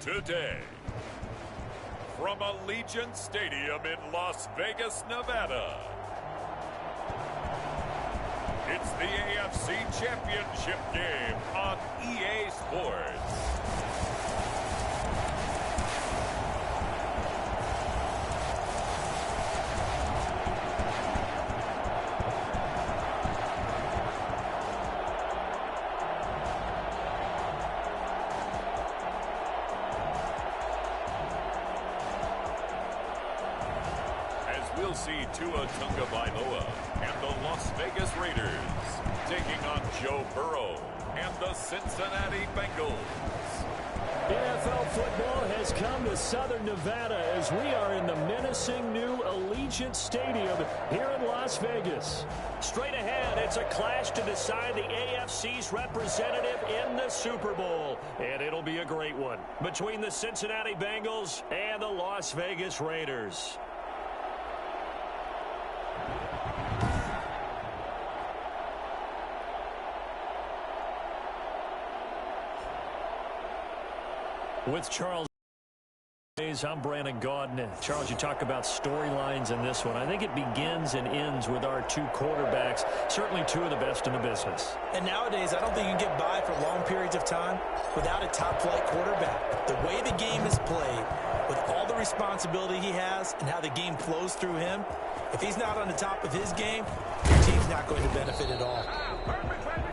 Today, from Allegiant Stadium in Las Vegas, Nevada, it's the AFC Championship game on EA Sports. We'll see Tua Tagovailoa and the Las Vegas Raiders taking on Joe Burrow and the Cincinnati Bengals. NFL football has come to Southern Nevada as we are in the menacing new Allegiant Stadium here in Las Vegas. Straight ahead, it's a clash to decide the AFC's representative in the Super Bowl. And it'll be a great one between the Cincinnati Bengals and the Las Vegas Raiders. With Charles, I'm Brandon Gaudin. Charles, you talk about storylines in this one. I think it begins and ends with our two quarterbacks, certainly two of the best in the business. And nowadays, I don't think you can get by for long periods of time without a top-flight quarterback. The way the game is played, with all the responsibility he has and how the game flows through him, if he's not on the top of his game, your team's not going to benefit at all.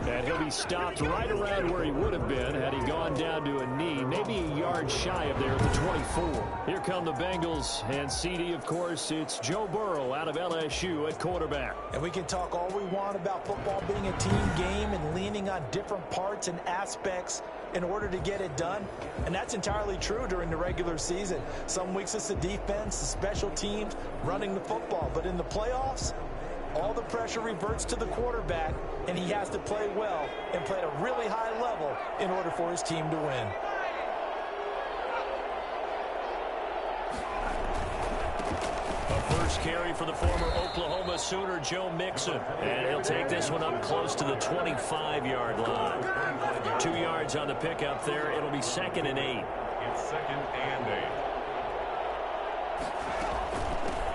And he'll be stopped right around where he would have been had he gone down to a knee, maybe a yard shy of there at the 24. Here come the Bengals, and CD, of course, it's Joe Burrow out of LSU at quarterback. And we can talk all we want about football being a team game and leaning on different parts and aspects in order to get it done. And that's entirely true during the regular season. Some weeks it's the defense, the special teams, running the football. But in the playoffs, all the pressure reverts to the quarterback, and he has to play well and play at a really high level in order for his team to win. A first carry for the former Oklahoma Sooner, Joe Mixon. And he'll take this one up close to the 25-yard line. 2 yards on the pickup there. It'll be 2nd and 8. It's 2nd and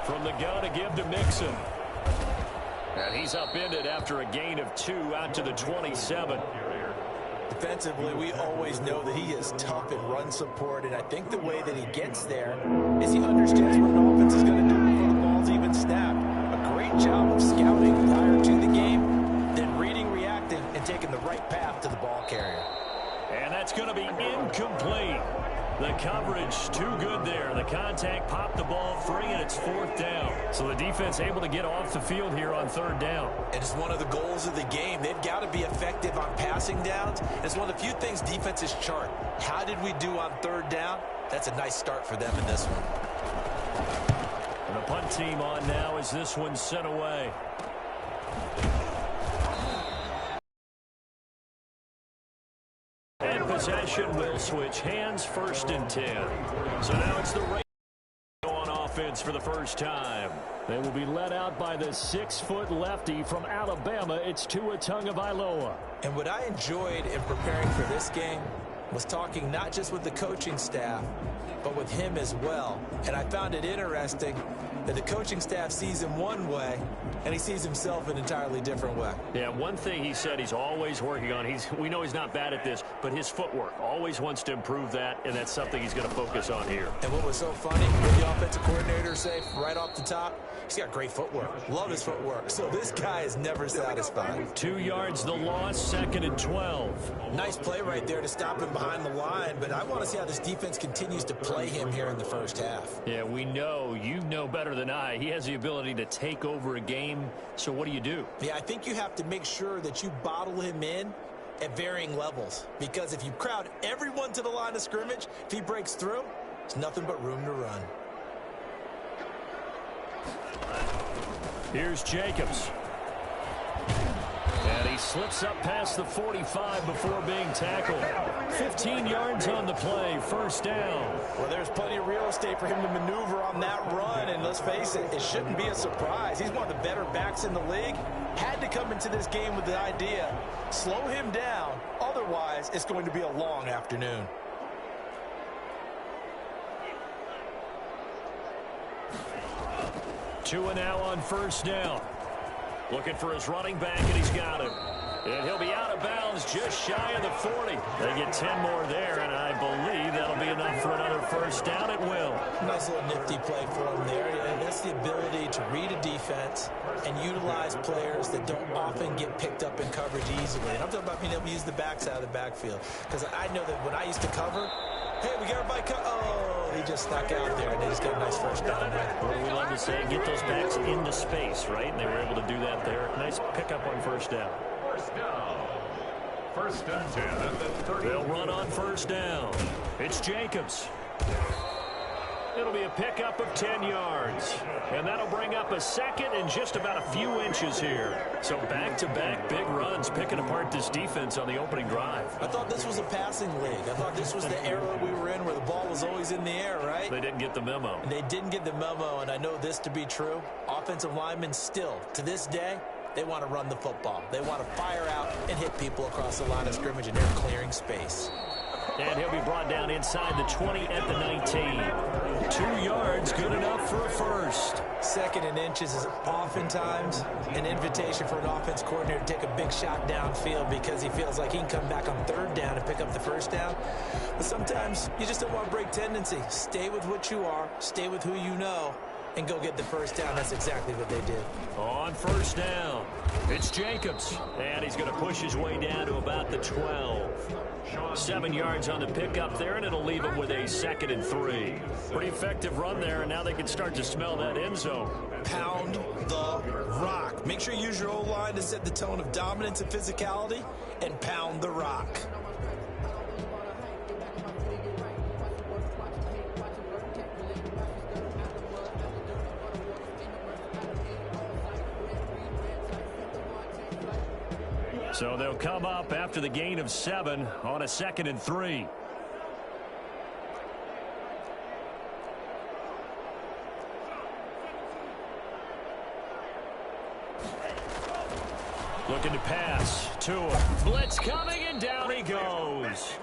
8. From the gun to give to Mixon. And he's upended after a gain of 2 out to the 27. Defensively, we always know that he is tough in run support, and I think the way that he gets there is he understands what an offense is going to do before the ball's even snapped. A great job of scouting prior to the game, then reading, reacting, and taking the right path to the ball carrier. And that's going to be incomplete. The coverage too good there. The contact popped the ball free, and it's 4th down. So the defense able to get off the field here on 3rd down. It's one of the goals of the game. They've got to be effective on passing downs. It's one of the few things defenses chart. How did we do on 3rd down? That's a nice start for them in this one. And the punt team on now as this one's sent away. Possession will switch hands, 1st and 10. So now it's the Raiders on offense for the first time. They will be led out by the 6-foot lefty from Alabama. It's Tua Tagovailoa. And what I enjoyed in preparing for this game was talking not just with the coaching staff, but with him as well. And I found it interesting that the coaching staff sees him one way, and he sees himself an entirely different way. Yeah, one thing he said he's always working on, we know he's not bad at this, but his footwork, always wants to improve that, and that's something he's going to focus on here. And what was so funny, what the offensive coordinator say right off the top, he's got great footwork. Love his footwork. So this guy is never satisfied. 2 yards the loss, 2nd and 12. Nice play right there to stop him behind the line, but I want to see how this defense continues to play him here in the first half. Yeah, we know, you know better than I, he has the ability to take over a game. So what do you do? Yeah, I think you have to make sure that you bottle him in at varying levels, because if you crowd everyone to the line of scrimmage, if he breaks through, there's nothing but room to run. Here's Jacobs. And he slips up past the 45 before being tackled. 15 yards on the play, first down. Well, there's plenty of real estate for him to maneuver on that run, and let's face it, it shouldn't be a surprise. He's one of the better backs in the league. Had to come into this game with the idea, slow him down, otherwise it's going to be a long afternoon. Tua now on first down. Looking for his running back, and he's got him. And he'll be out of bounds just shy of the 40. They get 10 more there, and I believe that'll be enough for another first down. It will. Nice little nifty play for him there. And that's the ability to read a defense and utilize players that don't often get picked up in coverage easily. And I'm talking about being able to use the backs out of the backfield. Because I know that when I used to cover, hey, we got everybody oh, he just snuck out there, and they just got a nice first down. What do we love to say? Get those backs into space, right? And they were able to do that there. Nice pickup on first down. First and 10 at the 30. They'll run on first down. It's Jacobs. It'll be a pickup of 10 yards. And that'll bring up a second and just about a few inches here. So back-to-back big runs picking apart this defense on the opening drive. I thought this was a passing league. I thought this was the era we were in where the ball was always in the air, right? They didn't get the memo. They didn't get the memo, and I know this to be true. Offensive linemen still, to this day, they want to run the football. They want to fire out and hit people across the line of scrimmage, and they're clearing space. And he'll be brought down inside the 20 at the 19. 2 yards, good enough for a first. Second and inches is oftentimes an invitation for an offense coordinator to take a big shot downfield because he feels like he can come back on third down and pick up the first down. But sometimes you just don't want to break tendency. Stay with what you are, stay with who you know, and go get the first down. That's exactly what they did. On first down, it's Jacobs. And he's going to push his way down to about the 12. 7 yards on the pickup there, and it'll leave him with a 2nd and 3. Pretty effective run there, and now they can start to smell that end zone. Pound the rock. Make sure you use your O-line to set the tone of dominance and physicality, and pound the rock. So they'll come up after the gain of 7 on a 2nd and 3. Looking to pass. Tua. Blitz coming, and down he goes.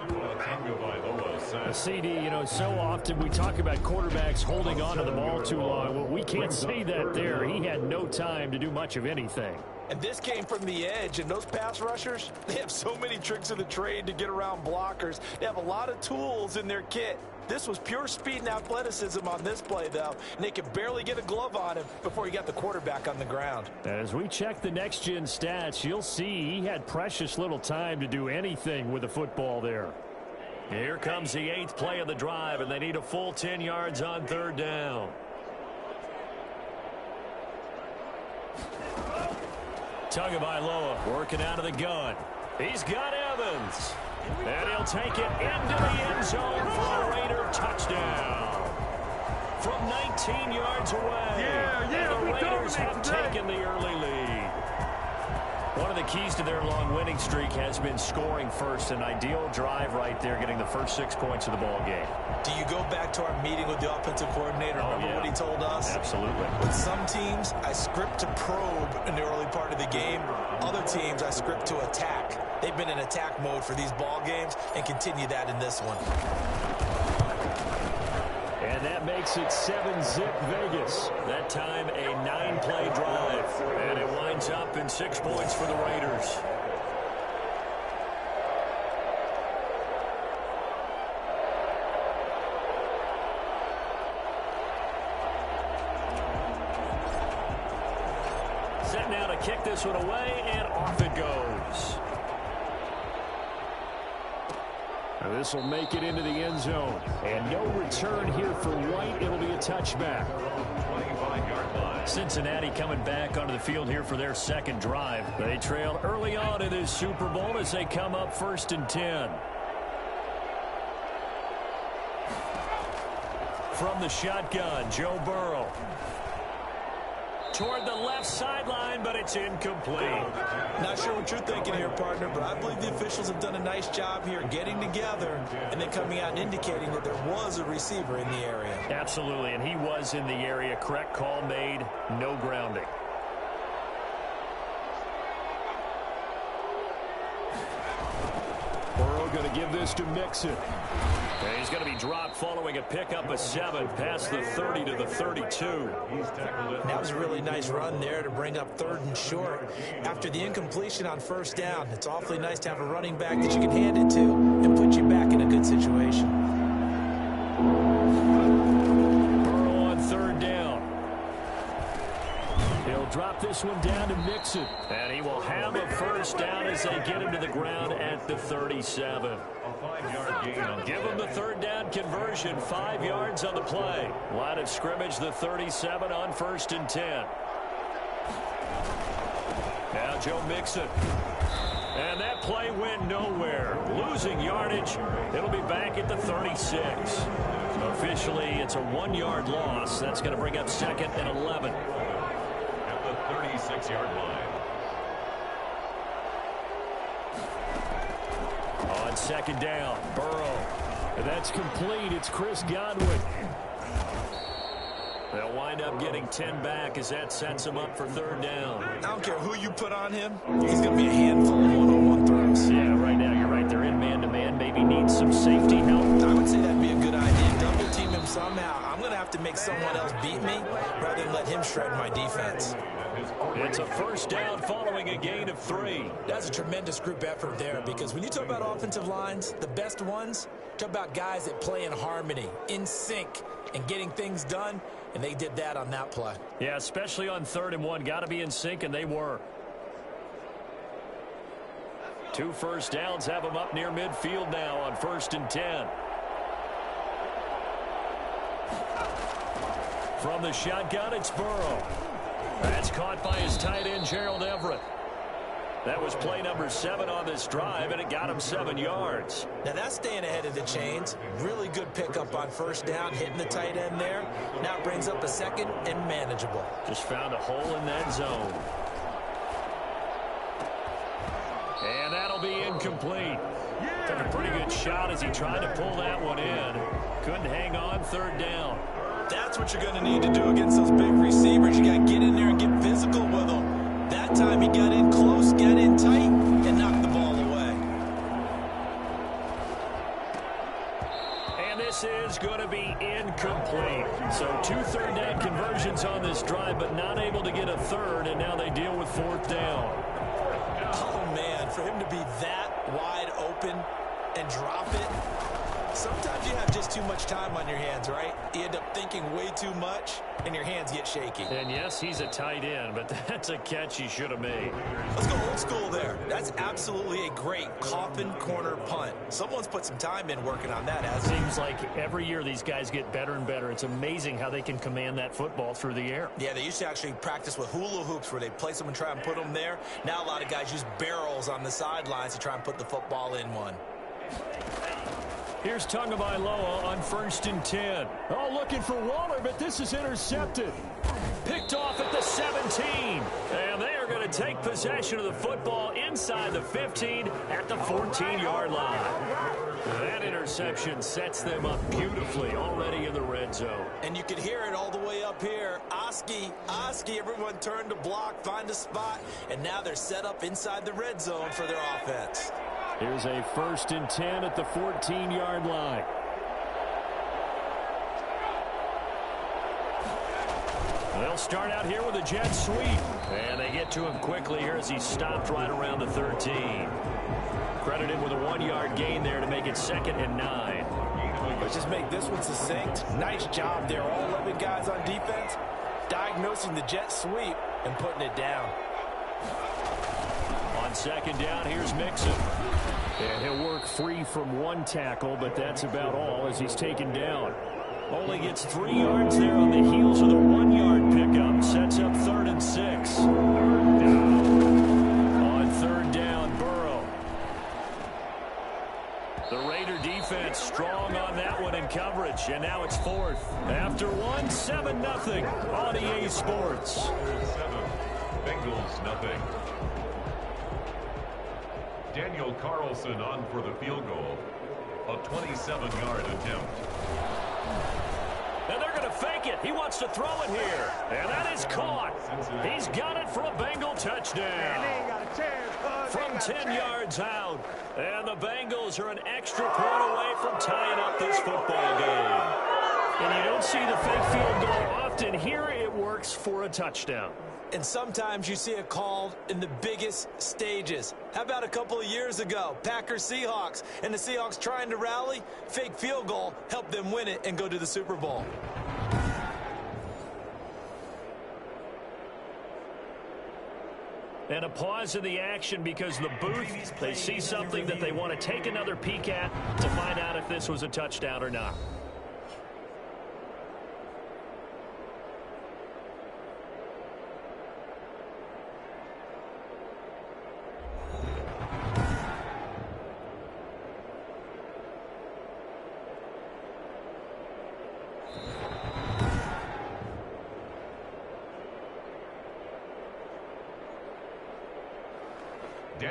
CD, you know, so often we talk about quarterbacks holding on to the ball too long. Well, we can't say that there. He had no time to do much of anything. And this came from the edge, and those pass rushers, they have so many tricks of the trade to get around blockers. They have a lot of tools in their kit. This was pure speed and athleticism on this play, though, and they could barely get a glove on him before he got the quarterback on the ground. As we check the next-gen stats, you'll see he had precious little time to do anything with the football there. Here comes the 8th play of the drive, and they need a full 10 yards on third down. Tagovailoa working out of the gun. He's got Evans. And he'll take it into the end zone for a Raider touchdown. From 19 yards away, the Raiders have taken the early lead. One of the keys to their long winning streak has been scoring first. An ideal drive right there, getting the first 6 points of the ball game. Do you go back to our meeting with the offensive coordinator? Remember what he told us? Absolutely. With some teams, I script to probe in the early part of the game. Other teams, I script to attack. They've been in attack mode for these ball games and continue that in this one. And that makes it 7-zip Vegas. That time a 9-play drive. And it winds up in 6 points for the Raiders. Set now to kick this one away, and off it goes. This will make it into the end zone. And no return here for White. It'll be a touchback. Cincinnati coming back onto the field here for their second drive. They trail early on in this Super Bowl as they come up 1st and 10. From the shotgun, Joe Burrow. toward the left sideline, but it's incomplete. Not sure what you're thinking here, partner, but I believe the officials have done a nice job here getting together and then coming out and indicating that there was a receiver in the area. Absolutely, and he was in the area. Correct call made, no grounding. Burrow going to give this to Mixon. And he's going to be dropped following a pickup of 7 past the 30 to the 32. That was a really nice run there to bring up 3rd and short. After the incompletion on 1st down, it's awfully nice to have a running back that you can hand it to and put you back in a good situation. Burrow on 3rd down. He'll drop this one down to Mixon. And he will have a 1st down as they get him to the ground at the 37. Give him the 3rd down conversion, 5 yards on the play. Line of scrimmage, the 37 on 1st and 10. Now Joe Mixon. And that play went nowhere. Losing yardage. It'll be back at the 36. Officially, it's a 1-yard loss. That's going to bring up 2nd and 11. At the 36-yard line. On 2nd down, Burrow. And that's complete. It's Chris Godwin. They'll wind up getting 10 back as that sets him up for 3rd down. I don't care who you put on him. He's going to be a handful of one-on-one throws. Yeah, right now you're right. They're in man-to-man. Maybe needs some safety help. I would say that'd be a good idea. Double team him somehow. I'm going to have to make someone else beat me rather than let him shred my defense. It's a 1st down following a gain of 3. That's a tremendous group effort there because when you talk about offensive lines, the best ones, talk about guys that play in harmony, in sync, and getting things done, and they did that on that play. Yeah, especially on 3rd and 1. Got to be in sync, and they were. 2 1st downs have them up near midfield now on 1st and 10. From the shotgun, it's Burrow. That's caught by his tight end, Gerald Everett. That was play number 7 on this drive, and it got him 7 yards. Now that's staying ahead of the chains. Really good pickup on 1st down, hitting the tight end there. Now it brings up a 2nd and manageable. Just found a hole in that zone. And that'll be incomplete. Took a pretty good shot as he tried to pull that one in. Couldn't hang on 3rd down. That's what you're going to need to do against those big receivers. You got to get in there and get physical with them. That time he got in close, got in tight, and knocked the ball away. And this is going to be incomplete. So 2 3rd down conversions on this drive, but not able to get a 3rd, and now they deal with 4th down. Oh, man, for him to be that wide open and drop it. Sometimes you have just too much time on your hands, right? You end up thinking way too much, and your hands get shaky. And yes, he's a tight end, but that's a catch he should have made. Let's go old school there. That's absolutely a great coffin corner punt. Someone's put some time in working on that, hasn't it? Seems like every year these guys get better and better. It's amazing how they can command that football through the air. Yeah, they used to actually practice with hula hoops where they place them and try and put them there. Now a lot of guys use barrels on the sidelines to try and put the football in one. Here's Tagovailoa on 1st and 10. Oh, looking for Waller, but this is intercepted. Picked off at the 17. And they are going to take possession of the football inside the 15 at the 14-yard line. That interception sets them up beautifully already in the red zone. And you can hear it all the way up here. Oski, everyone turned to block, find a spot, and now they're set up inside the red zone for their offense. Here's a 1st and 10 at the 14-yard line. They'll start out here with a jet sweep. And they get to him quickly here as he stopped right around the 13. Credited with a 1-yard gain there to make it 2nd and 9. Let's just make this one succinct. Nice job there. All 11 guys on defense diagnosing the jet sweep and putting it down. On 2nd down, here's Mixon. And he'll work free from 1 tackle, but that's about all as he's taken down. Only gets 3 yards there on the heels of the 1-yard pickup. Sets up 3rd and 6. On 3rd down, Burrow. The Raider defense strong on that one in coverage, and now it's 4th. After one, 7-0 nothing on EA Sports. 7, Bengals nothing. Daniel Carlson on for the field goal. A 27-yard attempt. And they're going to fake it. He wants to throw it here. And that is caught. He's got it for a Bengal touchdown. From 10 yards out. And the Bengals are an extra point away from tying up this football game. And you don't see the fake field goal often. Here it works for a touchdown. And sometimes you see it called in the biggest stages. How about a couple of years ago, Packers-Seahawks, and the Seahawks trying to rally, fake field goal, help them win it and go to the Super Bowl. And a pause in the action because the booth, they see something that they want to take another peek at to find out if this was a touchdown or not.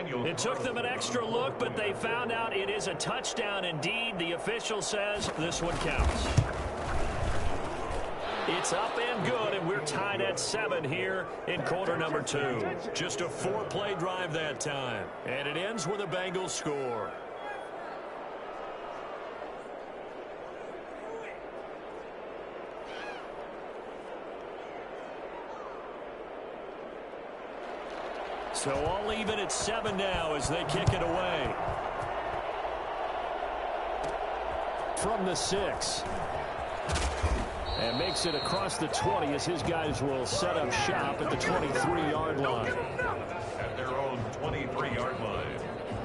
It took them an extra look, but they found out it is a touchdown indeed. The official says this one counts. It's up and good, and we're tied at 7 here in quarter number 2. Just a 4-play drive that time, and it ends with a Bengals score. So all even at 7 now as they kick it away. From the 6. And makes it across the 20 as his guys will set up shop at the 23-yard line. At their own 23-yard line.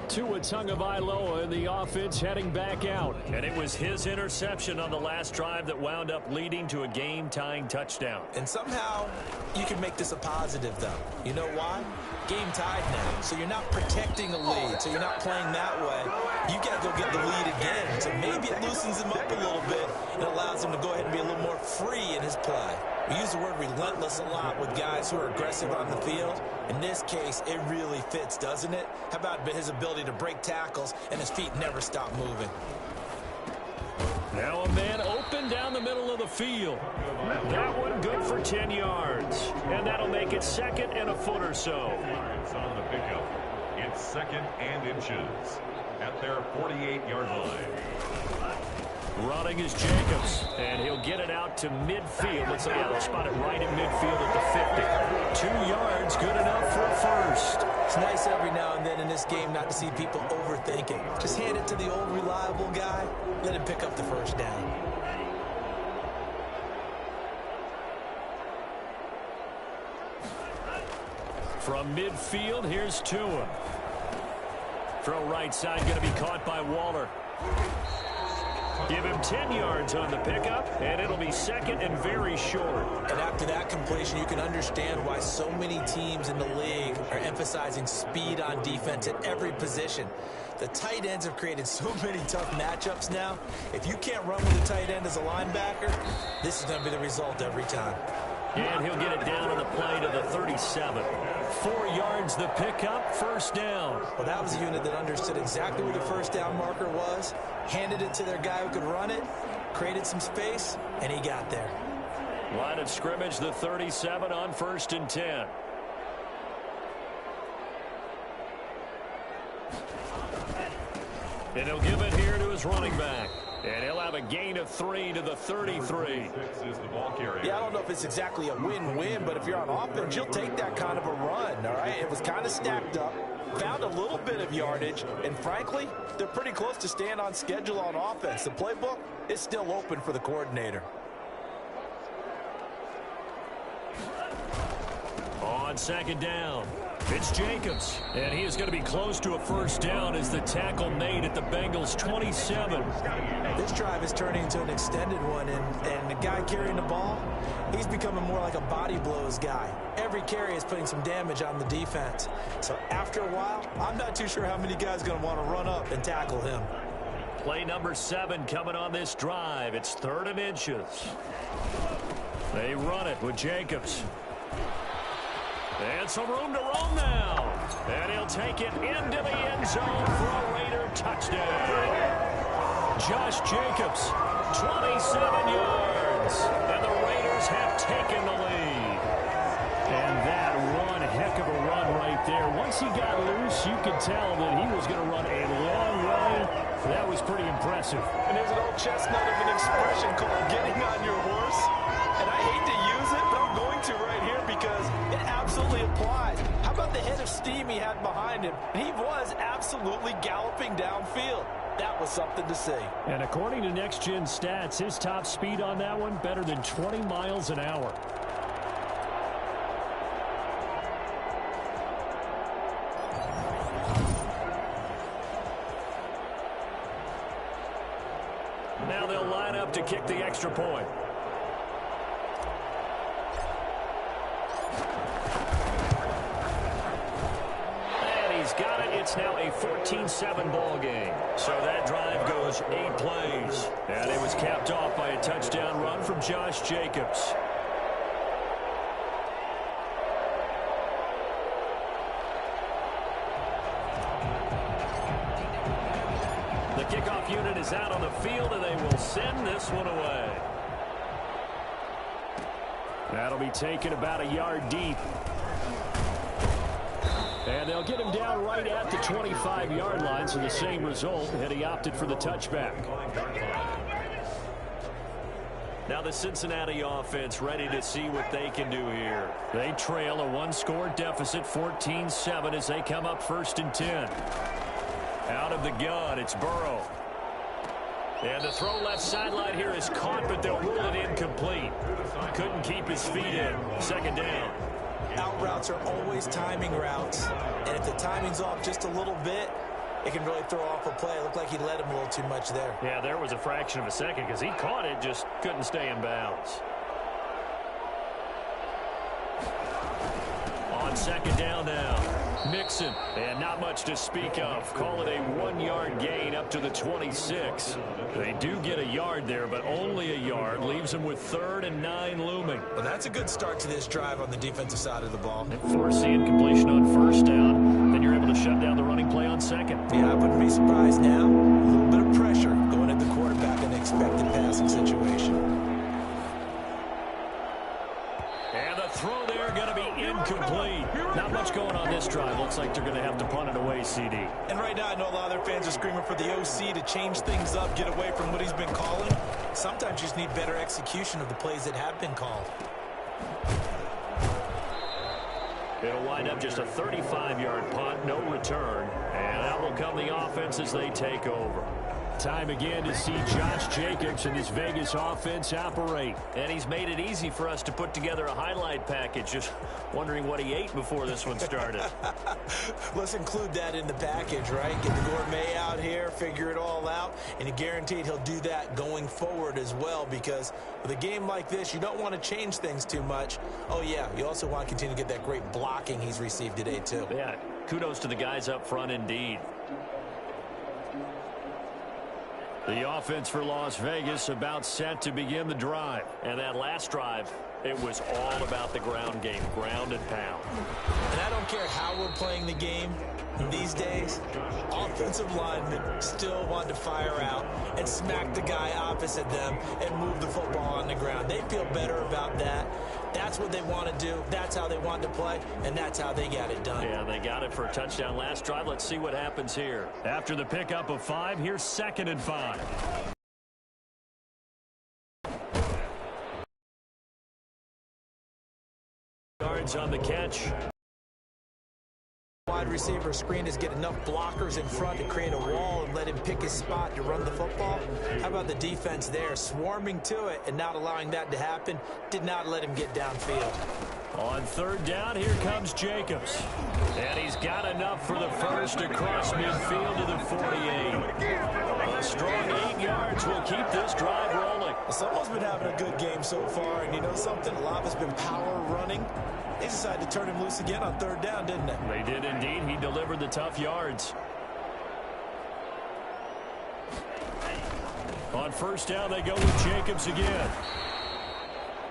Tua Tagovailoa in the offense heading back out. And it was his interception on the last drive that wound up leading to a game-tying touchdown. And somehow you can make this a positive, though. You know why? Game tied now, so you're not protecting a lead, so you're not playing that way. You got to go get the lead again, so maybe it loosens him up a little bit and allows him to go ahead and be a little more free in his play. We use the word relentless a lot with guys who are aggressive on the field. In this case, it really fits, doesn't it? How about his ability to break tackles and his feet never stop moving? Now a man open down the middle of the field. That one good for 10 yards. And that'll make it 2nd and a foot or so. It's on the pickup. It's 2nd and inches at their 48-yard line. Running is Jacobs, and he'll get it out to midfield. Let's say they'll spot it right in midfield at the 50. 2 yards, good enough for a first. It's nice every now and then in this game not to see people overthink it. Just hand it to the old reliable guy, let him pick up the first down. From midfield, here's Tua. Throw right side, going to be caught by Waller. Give him 10 yards on the pickup, and it'll be 2nd and very short. And after that completion, you can understand why so many teams in the league are emphasizing speed on defense at every position. The tight ends have created so many tough matchups now. If you can't run with a tight end as a linebacker, this is going to be the result every time. And he'll get it down on the play to the 37. 4 yards the pickup, first down. Well, that was a unit that understood exactly where the first down marker was, handed it to their guy who could run it, created some space, and he got there. Line of scrimmage, the 37 on 1st and 10. And he'll give it here to his running back. And he'll have a gain of 3 to the 33. Yeah, I don't know if it's exactly a win-win, but if you're on offense, you'll take that kind of a run, all right? It was kind of stacked up, found a little bit of yardage, and frankly, they're pretty close to staying on schedule on offense. The playbook is still open for the coordinator. On 2nd down, it's Jacobs, and he is going to be close to a first down as the tackle made at the Bengals' 27. This drive is turning into an extended one, and the guy carrying the ball, he's becoming more like a body blows guy. Every carry is putting some damage on the defense. So after a while, I'm not too sure how many guys are going to want to run up and tackle him. Play number 7 coming on this drive. It's 3rd and inches. They run it with Jacobs. And some room to roam now. And he'll take it into the end zone for a Raider touchdown. Josh Jacobs, 27 yards. And the Raiders have taken the lead. And that one heck of a run right there. Once he got loose, you could tell that he was going to run a long way. That was pretty impressive. And there's an old chestnut of an expression called getting on your horse. And I hate to use it, but I'm going to right here because it absolutely applies. How about the hit of steam he had behind him? He was absolutely galloping downfield. That was something to see. And according to Next Gen Stats, his top speed on that one better than 20 miles an hour. Now they'll line up to kick the extra point. And he's got it. It's now a 14-7 ball game. So that drive goes 8 plays. And it was capped off by a touchdown run from Josh Jacobs. The kickoff unit is out on the field, and they will send this one away. That'll be taken about a yard deep. And they'll get him down right at the 25-yard line, so the same result, and he opted for the touchback. Now the Cincinnati offense ready to see what they can do here. They trail a one-score deficit, 14-7, as they come up 1st and 10. Out of the gun, it's Burrow. And the throw left sideline here is caught, but they'll rule it incomplete. Couldn't keep his feet in. 2nd down. Out routes are always timing routes. And if the timing's off just a little bit, it can really throw off a play. It looked like he led him a little too much there. Yeah, there was a fraction of a second because he caught it, just couldn't stay in bounds. On 2nd down now. Mixon, and not much to speak of. Call it a 1-yard gain up to the 26. They do get a yard there, but only a yard. Leaves them with 3rd and 9 looming. Well, that's a good start to this drive on the defensive side of the ball. And forcing completion on 1st down, then you're able to shut down the running play on 2nd. Yeah, I wouldn't be surprised now. A little bit of pressure going at the quarterback in an expected passing situation. And the throw there going to be incomplete. Not much going on this drive. Looks like they're going to have to punt it away, CD. And right now I know a lot of their fans are screaming for the OC to change things up, get away from what he's been calling. Sometimes you just need better execution of the plays that have been called. It'll wind up just a 35-yard punt, no return. And out will come the offense as they take over. Time again to see Josh Jacobs and this Vegas offense operate. And he's made it easy for us to put together a highlight package. Just wondering what he ate before this one started. Let's include that in the package, right? Get the gourmet out here, figure it all out, and you're guaranteed he'll do that going forward as well, because with a game like this, you don't want to change things too much. Oh, yeah, you also want to continue to get that great blocking he's received today, too. Yeah, kudos to the guys up front indeed. The offense for Las Vegas about set to begin the drive. And that last drive, it was all about the ground game, ground and pound. And I don't care how we're playing the game these days, offensive linemen still want to fire out and smack the guy opposite them and move the football on the ground. They feel better about that. That's what they want to do. That's how they want to play, and that's how they got it done. Yeah, they got it for a touchdown last drive. Let's see what happens here. After the pickup of 5, here's 2nd and 5. Yards on the catch. Wide receiver screen is get enough blockers in front to create a wall and let him pick his spot to run the football. How about the defense there, swarming to it and not allowing that to happen? Did not let him get downfield. On 3rd down, here comes Jacobs. And he's got enough for the first across midfield to the 48. A strong 8 yards will keep this drive rolling. Someone's been having a good game so far, and you know something? A lot of it's been power running. They decided to turn him loose again on 3rd down, didn't they? They did indeed. He delivered the tough yards. On 1st down, they go with Jacobs again.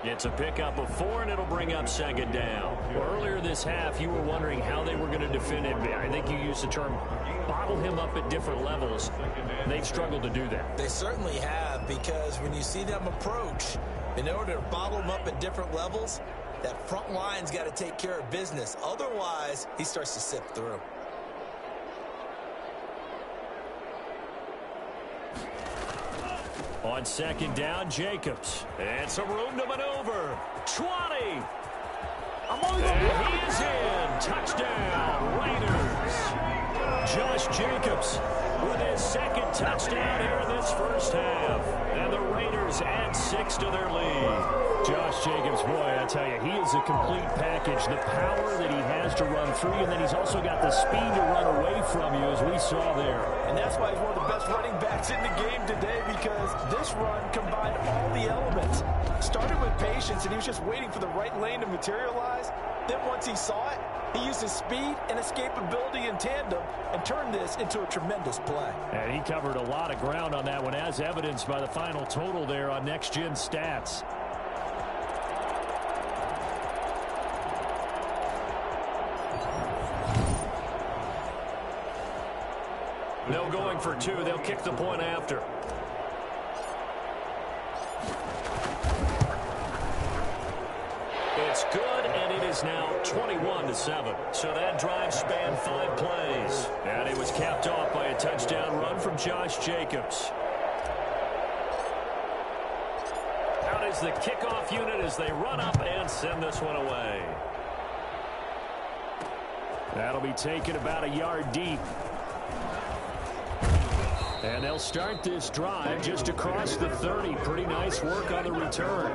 It's a pickup of 4, and it'll bring up second down. Well, earlier this half, you were wondering how they were going to defend him. I think you used the term bottle him up at different levels. They've struggled to do that. They certainly have, because when you see them approach, in order to bottle him up at different levels, that front line's got to take care of business. Otherwise, he starts to sift through. On second down, Jacobs. And some room to maneuver. 20. And he is in. Touchdown, Raiders. Josh Jacobs with his second touchdown here in this first half. And the Raiders add 6 to their lead. Josh Jacobs, boy, I tell you, he is a complete package. The power that he has to run free, and then he's also got the speed to run away from you, as we saw there. And that's why he's one of the best running backs in the game today, because this run combined all the elements. Started with patience, and he was just waiting for the right lane to materialize. Then once he saw it, he used his speed and escapability in tandem and turned this into a tremendous play. And he covered a lot of ground on that one, as evidenced by the final total there on Next Gen Stats. No going for 2. They'll kick the point after. It's good, and it is now 21-7. So that drive spanned 5 plays. And it was capped off by a touchdown run from Josh Jacobs. Out is the kickoff unit as they run up and send this one away. That'll be taken about a yard deep. And they'll start this drive just across the 30. Pretty nice work on the return.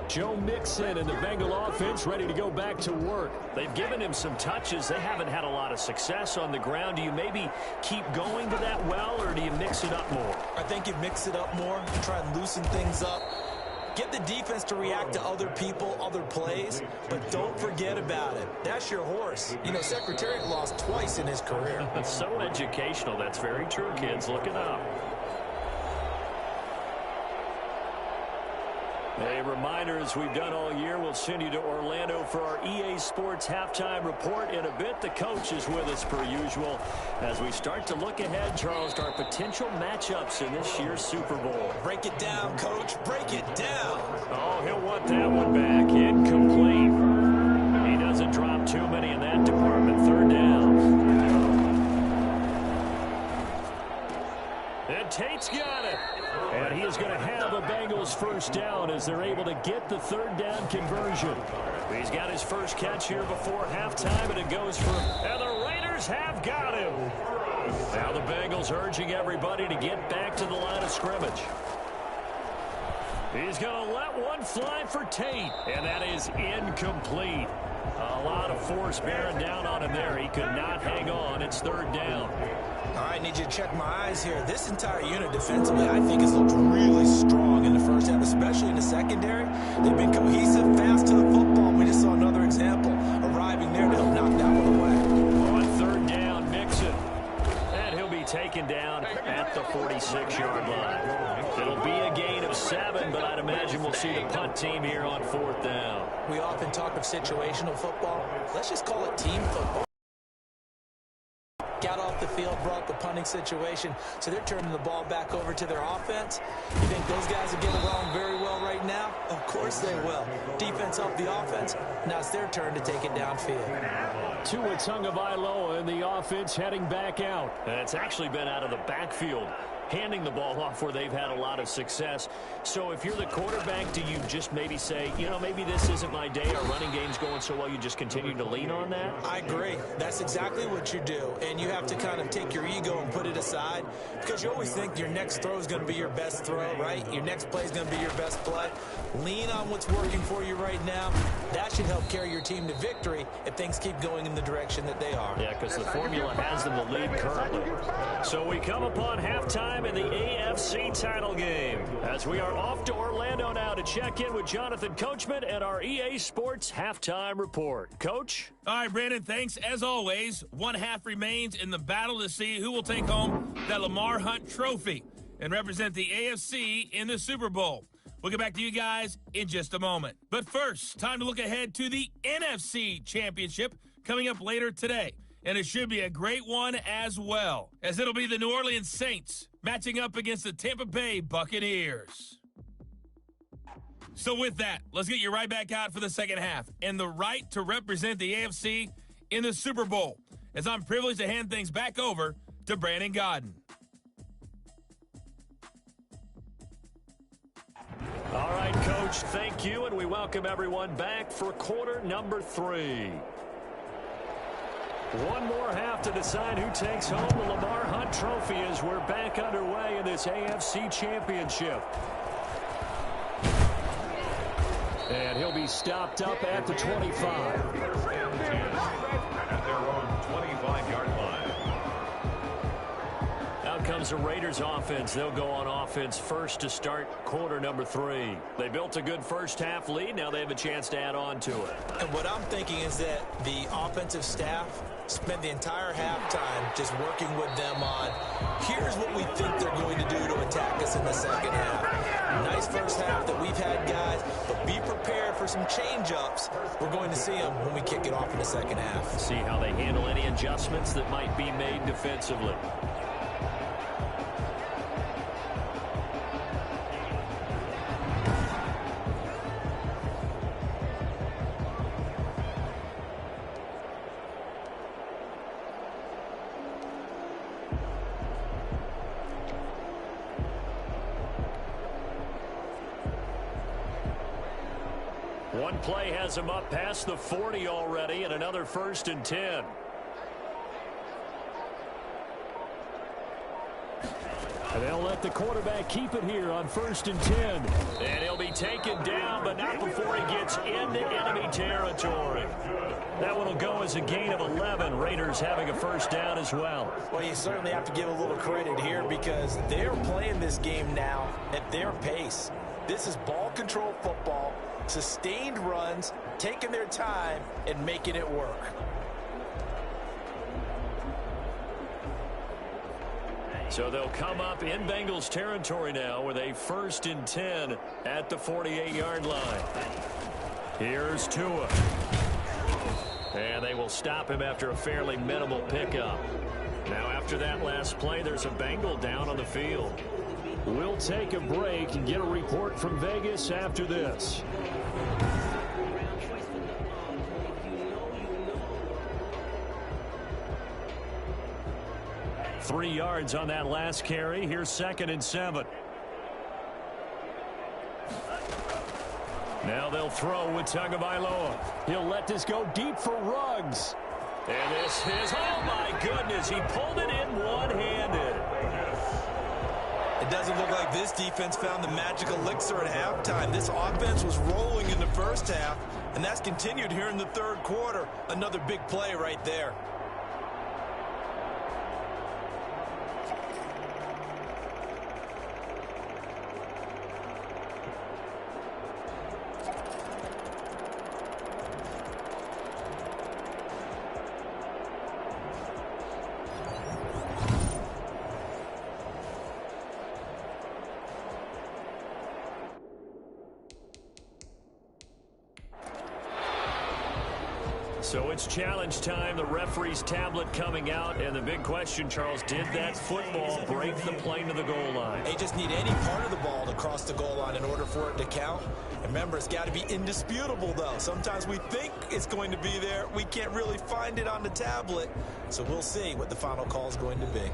Joe Mixon and the Bengal offense ready to go back to work. They've given him some touches. They haven't had a lot of success on the ground. Do you maybe keep going to that well, or do you mix it up more? I think you mix it up more, try and loosen things up. Get the defense to react to other people, other plays, but don't forget about it. That's your horse. You know, Secretariat lost twice in his career. It's so educational. That's very true, kids. Look it up. A reminder, as we've done all year, we'll send you to Orlando for our EA Sports Halftime Report. In a bit, the coach is with us per usual as we start to look ahead, Charles, to our potential matchups in this year's Super Bowl. Break it down, Coach. Break it down. Oh, he'll want that one back. Incomplete. He doesn't drop too many in that department. Third down. And Tate's got it. And he is going to have a Bengals first down as they're able to get the third down conversion. He's got his first catch here before halftime, and it goes for, and the Raiders have got him. Now the Bengals urging everybody to get back to the line of scrimmage. He's going to let one fly for Tate, and that is incomplete. A lot of force bearing down on him there. He could not hang on. It's third down. All right, need you to check my eyes here. This entire unit defensively, I think, has looked really strong in the first half, especially in the secondary. They've been cohesive, fast to the football. We just saw another example arriving there to help knock that one away. On third down, Mixon. And he'll be taken down at the 46-yard line. It'll be a gain of 7, but I'd imagine we'll see the punt team here on fourth down. We often talk of situational football. Let's just call it team football. Got off the field, brought the punting situation, so they're turning the ball back over to their offense. You think those guys will get along very well right now? Of course they will. Defense up the offense. Now it's their turn to take it downfield. Tua Tagovailoa and the offense heading back out. And it's actually been out of the backfield, handing the ball off where they've had a lot of success. So if you're the quarterback, do you just maybe say, you know, maybe this isn't my day, our running game's going so well, you just continue to lean on that? I agree. That's exactly what you do. And you have to kind of take your ego and put it aside, because you always think your next throw is going to be your best throw, right? Your next play is going to be your best play. Lean on what's working for you right now. That should help carry your team to victory if things keep going in the direction that they are. Yeah, because the formula has them the lead currently. So we come upon halftime in the AFC title game, as we are off to Orlando now to check in with Jonathan Coachman and our EA Sports Halftime Report. Coach? All right, Brandon, thanks. As always, one half remains in the battle to see who will take home the Lamar Hunt Trophy. and represent the AFC in the Super Bowl. We'll get back to you guys in just a moment. But first, time to look ahead to the NFC Championship coming up later today. And it should be a great one as well, as it'll be the New Orleans Saints matching up against the Tampa Bay Buccaneers. So with that, let's get you right back out for the second half and the right to represent the AFC in the Super Bowl, as I'm privileged to hand things back over to Brandon Godden. All right, Coach, thank you, and we welcome everyone back for quarter number 3. One more half to decide who takes home the Lamar Hunt Trophy as we're back underway in this AFC Championship. And he'll be stopped up at the 25. At their own 25-yard line. Out comes the Raiders offense. They'll go on offense first to start quarter number 3. They built a good first half lead. Now they have a chance to add on to it. And what I'm thinking is that the offensive staff spent the entire halftime just working with them on, here's what we think they're going to do to attack us in the second half. Nice first half that we've had, guys, but be prepared for some change-ups. We're going to see them when we kick it off in the second half. See how they handle any adjustments that might be made defensively. One play has him up past the 40 already, and another 1st and 10. And they'll let the quarterback keep it here on 1st and 10. And he'll be taken down, but not before he gets into enemy territory. That one will go as a gain of 11. Raiders having a first down as well. Well, you certainly have to give a little credit here because they're playing this game now at their pace. This is ball control football, sustained runs, taking their time, and making it work. So they'll come up in Bengals territory now with a 1st and 10 at the 48-yard line. Here's Tua. And they will stop him after a fairly minimal pickup. Now after that last play, there's a Bengal down on the field. We'll take a break and get a report from Vegas after this. Three yards on that last carry. Here's 2nd and 7. Now they'll throw with Tagovailoa. He'll let this go deep for Ruggs. And this is, oh my goodness, he pulled it in one-handed. It doesn't look like this defense found the magic elixir at halftime. This offense was rolling in the first half, and that's continued here in the third quarter. Another big play right there. So it's challenge time. The referee's tablet coming out. And the big question, Charles, did that football break the plane to the goal line? They just need any part of the ball to cross the goal line in order for it to count. Remember, it's got to be indisputable, though. Sometimes we think it's going to be there. We can't really find it on the tablet. So we'll see what the final call is going to be.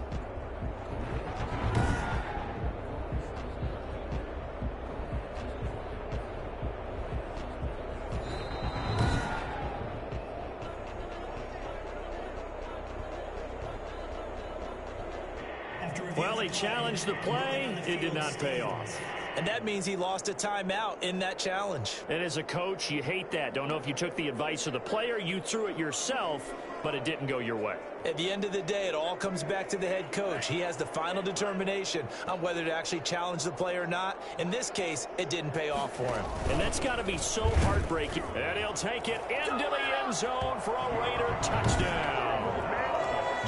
Well, he challenged the play. It did not pay off. And that means he lost a timeout in that challenge. And as a coach, you hate that. Don't know if you took the advice of the player, you threw it yourself, but it didn't go your way. At the end of the day, it all comes back to the head coach. He has the final determination on whether to actually challenge the play or not. In this case, it didn't pay off for him. And that's got to be so heartbreaking. And he'll take it into the end zone for a Raider touchdown.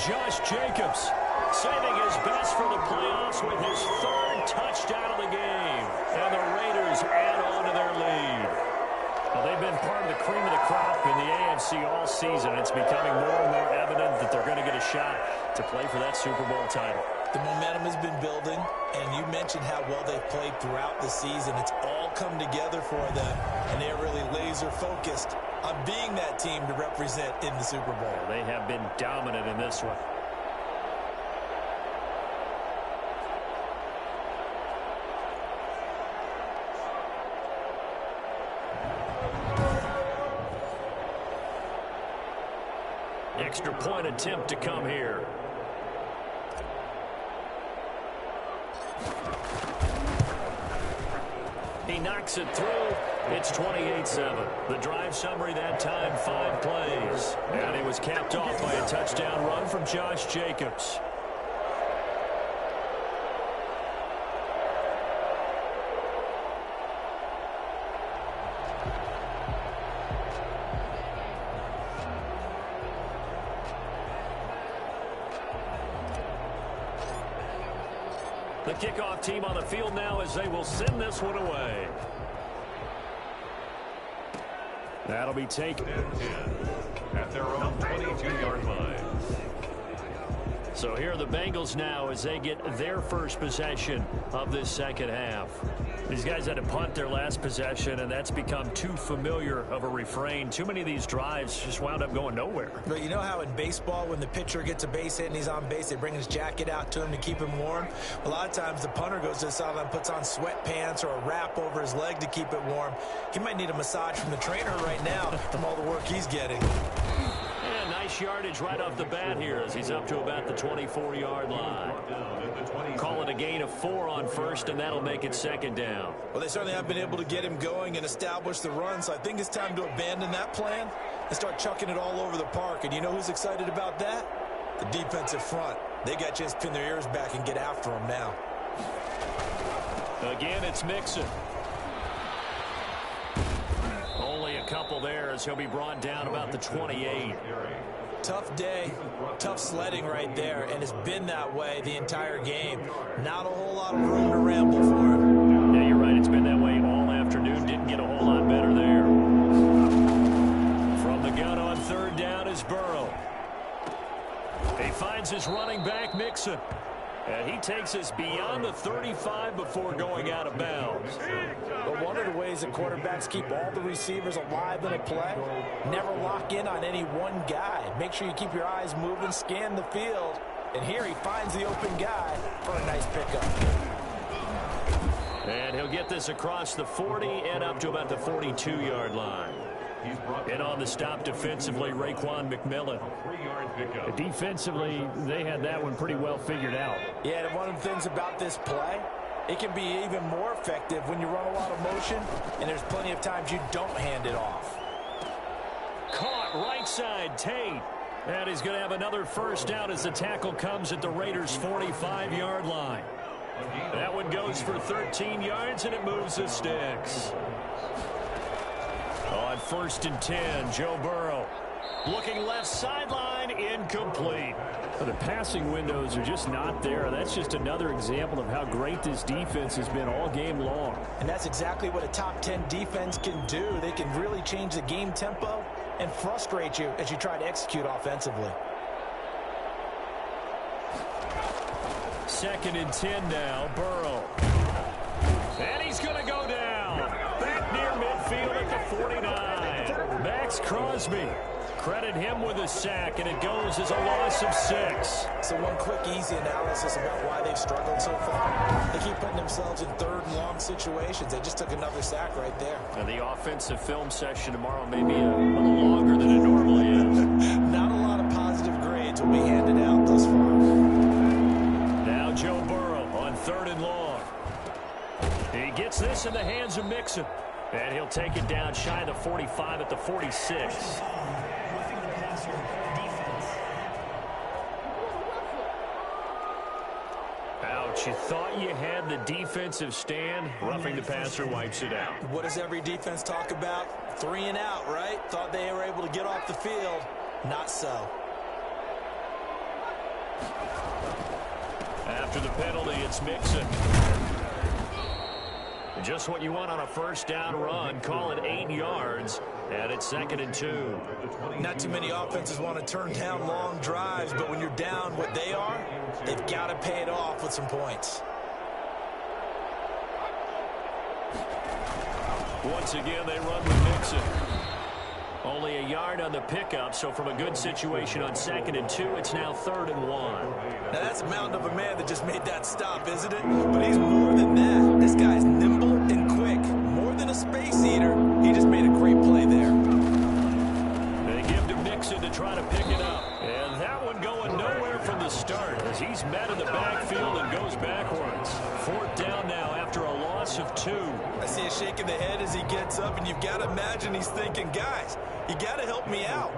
Josh Jacobs saving his best for the playoffs with his third touchdown of the game. And the Raiders add on to their lead. Well, they've been part of the cream of the crop in the AFC all season. It's becoming more and more evident that they're going to get a shot to play for that Super Bowl title. The momentum has been building, and you mentioned how well they've played throughout the season. It's all come together for them, and they're really laser-focused on being that team to represent in the Super Bowl. They have been dominant in this one. Extra point attempt to come here. He knocks it through. It's 28-7. The drive summary that time, 5 plays. And it was capped off by a touchdown run from Josh Jacobs. The kickoff team on the field now as they will send this one away. That'll be taken at their own 22-yard line. So here are the Bengals now as they get their first possession of this second half. These guys had to punt their last possession, and that's become too familiar of a refrain. Too many of these drives just wound up going nowhere. But you know how in baseball, when the pitcher gets a base hit and he's on base, they bring his jacket out to him to keep him warm? A lot of times the punter goes to the sideline, puts on sweatpants or a wrap over his leg to keep it warm. He might need a massage from the trainer right now from all the work he's getting. And nice yardage right off the bat here as he's up to about the 24-yard line. Call it a gain of 4 on first, and that'll make it second down. Well, they certainly have been able to get him going and establish the run, so I think it's time to abandon that plan and start chucking it all over the park. And you know who's excited about that? The defensive front. They got a chance to pin their ears back and get after him now. Again, it's Mixon. Only a couple there as he'll be brought down about the 28. Tough day, tough sledding right there, and it's been that way the entire game. Not a whole lot of room to ramble for him. Yeah, you're right. It's been that way all afternoon. Didn't get a whole lot better there. From the gun on third down is Burrow. He finds his running back, Mixon. And he takes us beyond the 35 before going out of bounds. But one of the ways that quarterbacks keep all the receivers alive in a play, never lock in on any one guy. Make sure you keep your eyes moving, scan the field. And here he finds the open guy for a nice pickup. And he'll get this across the 40 and up to about the 42-yard line. And on the stop defensively, Raekwon McMillan. Defensively, they had that one pretty well figured out. Yeah, and one of the things about this play, it can be even more effective when you run a lot of motion, and there's plenty of times you don't hand it off. Caught right side, Tate. And he's going to have another first down as the tackle comes at the Raiders' 45-yard line. That one goes for 13 yards, and it moves the sticks. On 1st and 10, Joe Burrow. Looking left sideline, incomplete. The passing windows are just not there. That's just another example of how great this defense has been all game long. And that's exactly what a top 10 defense can do. They can really change the game tempo and frustrate you as you try to execute offensively. 2nd and 10 now, Burrow. And he's going to go down. Back near midfield at the 49. Max Crosby. Credit him with a sack, and it goes as a loss of 6. So one quick, easy analysis about why they've struggled so far. They keep putting themselves in 3rd and long situations. They just took another sack right there. And the offensive film session tomorrow may be a little longer than it normally is. Not a lot of positive grades will be handed out thus far. Now Joe Burrow on 3rd and long. He gets this in the hands of Mixon. And he'll take it down shy of the 45 at the 46. Ouch, you thought you had the defensive stand. Roughing the passer wipes it out. What does every defense talk about? 3 and out, right? Thought they were able to get off the field. Not so. After the penalty, it's Mixon. Just what you want on a first down run. Call it 8 yards, and it's 2nd and 2. Not too many offenses want to turn down long drives, but when you're down what they are, they've got to pay it off with some points. Once again, they run with Mixon. Only a yard on the pickup, so from a good situation on 2nd and 2, it's now 3rd and 1. Now, that's a mountain of a man that just made that stop, isn't it? But he's more than that. This guy's nimble and quick. More than a space eater, he just made a great play there. They give to Mixon to try to pick it up. And that one going nowhere from the start as he's met in the backfield and goes backwards. 4th down now after a loss of 2. I see a shake of the head as he gets up, and you've got to imagine he's thinking, guys, you got to help me out.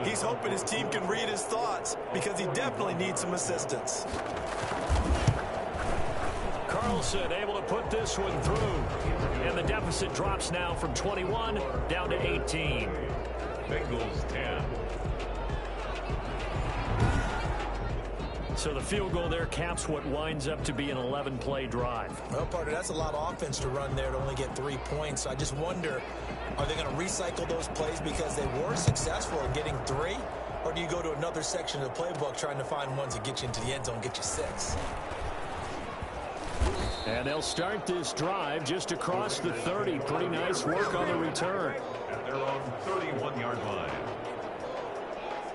He's hoping his team can read his thoughts because he definitely needs some assistance. Carlson able to put this one through. And the deficit drops now from 21 down to 18. Bengals 10. So the field goal there caps what winds up to be an 11-play drive. Well, partner, that's a lot of offense to run there to only get 3 points. So I just wonder, are they going to recycle those plays because they were successful in getting 3? Or do you go to another section of the playbook trying to find ones that get you into the end zone, get you 6? And they'll start this drive just across the 30. Pretty nice work on the return. At their own 31-yard line.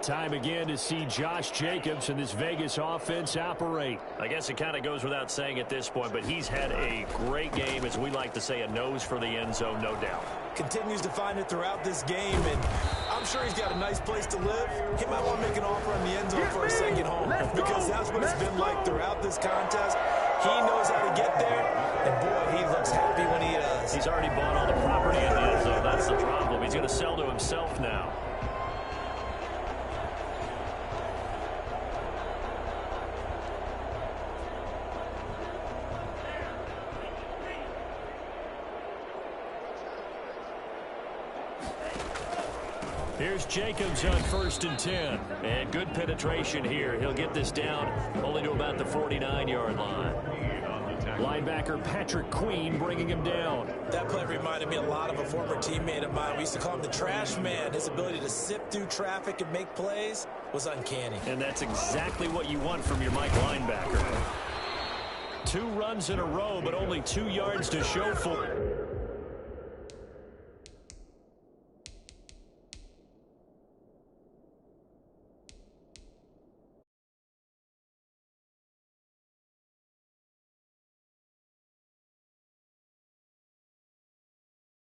Time again to see Josh Jacobs and this Vegas offense operate. I guess it kind of goes without saying at this point, but he's had a great game, as we like to say, a nose for the end zone, no doubt. Continues to find it throughout this game, and I'm sure he's got a nice place to live. He might want to make an offer on the end zone for a second home because that's what it's been like throughout this contest. He knows how to get there, and boy, he looks happy when he does. He's already bought all the property in the end zone. That's the problem. He's going to sell to himself now. Here's Jacobs on 1st and 10. And good penetration here. He'll get this down only to about the 49-yard line. Linebacker Patrick Queen bringing him down. That play reminded me a lot of a former teammate of mine. We used to call him the trash man. His ability to sift through traffic and make plays was uncanny. And that's exactly what you want from your Mike linebacker. 2 runs in a row, but only 2 yards to show for it.